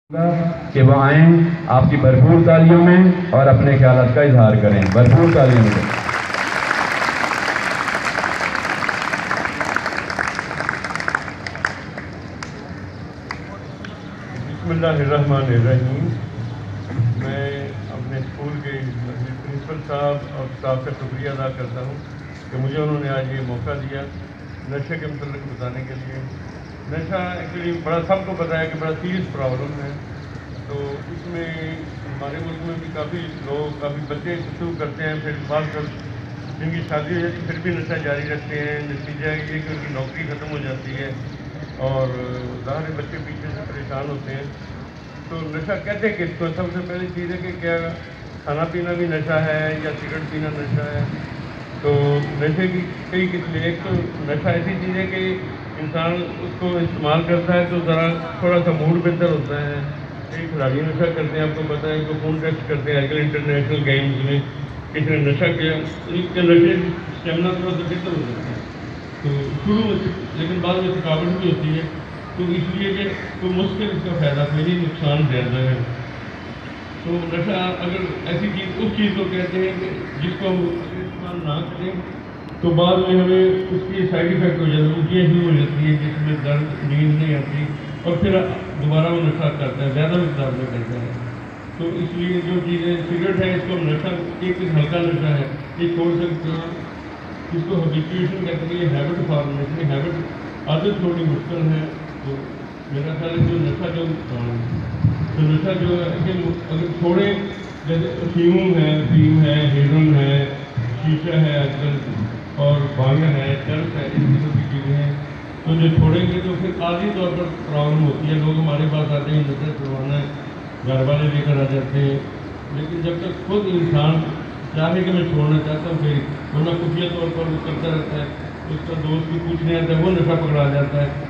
कि वो आएँ आपकी भरपूर तालियों में और अपने ख्यालात का इजहार करें, भरपूर तालियों में। बिस्मिल्लाहिर्रहमानिर्रहीम। मैं अपने स्कूल के प्रिंसिपल साहब और स्टाफ का शुक्रिया अदा करता हूँ कि मुझे उन्होंने आज ये मौका दिया नशे के मतलब बताने के लिए। नशा एक्चुअली बड़ा सबको पता है कि बड़ा सीरियस प्रॉब्लम है। तो इसमें हमारे मुल्क में भी काफ़ी लोग काफ़ी बच्चे शुरू करते हैं, फिर बाद में जिनकी शादी हो जाती है फिर भी नशा जारी रखते हैं। नतीजा ये कि उनकी नौकरी ख़त्म हो जाती है और ज़ाहिर बच्चे पीछे से परेशान होते हैं। तो नशा कहते हैं किसको? सबसे पहली चीज़ है कि क्या खाना पीना भी नशा है या सिगरेट पीना नशा है। तो नशे की कई किस्में। एक तो नशा ऐसी चीज़ है कि इंसान उसको इस्तेमाल करता है तो ज़रा थोड़ा सा मूड बेहतर होता है। कई खिलाड़ी नशा करते हैं, आपको पता है, तो खून टेस्ट करते हैं आजकल इंटरनेशनल गेम्स में। किसी ने नशा किया इसके नशे स्टेमिना थोड़ा सा बेहतर हो जाता है तो शुरू में, लेकिन बाद में थकावट भी होती है। तो इसलिए कि तो मुश्किल इसका फ़ायदा मेरी नुकसान ज़्यादा है। तो नशा अगर ऐसी चीज़ उस चीज़ को कहते हैं कि जिसको हम इस्तेमाल ना करें तो बाद में हमें उसकी साइड इफ़ेक्ट हो जाते हैं, उल्टियाँ शुरू हो जाती है, जिसमें दर्द, नींद नहीं आती और फिर दोबारा वो नशा करता है, ज़्यादा मिकदार में करता है। तो इसलिए जो चीज़ें सिगरेट है इसको नशा एक हल्का नशा है, ये छोड़ सकते हैं। इसको हैबिचुएशन कहते हैं, ये हैबिट फॉर्मेशन, हैबिट आदत छोड़नी मुश्किल है। तो मेरा ख्याल है जो नशा जो है कि अगर छोड़े, जैसे फीम है, हेरोइन है, शीशा है आजकल और भांग है, चरस है, इस किस्म की चीज़ें हैं। तो जो छोड़ेंगे तो फिर आधी तौर पर प्रॉब्लम होती है। लोग हमारे पास आते हैं, नशा छुड़वाना है, घर वाले लेकर आ जाते हैं, लेकिन जब तक खुद इंसान चाहे कि मैं छोड़ना चाहता हूँ फिर वरना खुफिया तौर पर वो करता रहता है, उसका दोस्त भी पूछने आता है, वो नशा पकड़ा जाता है।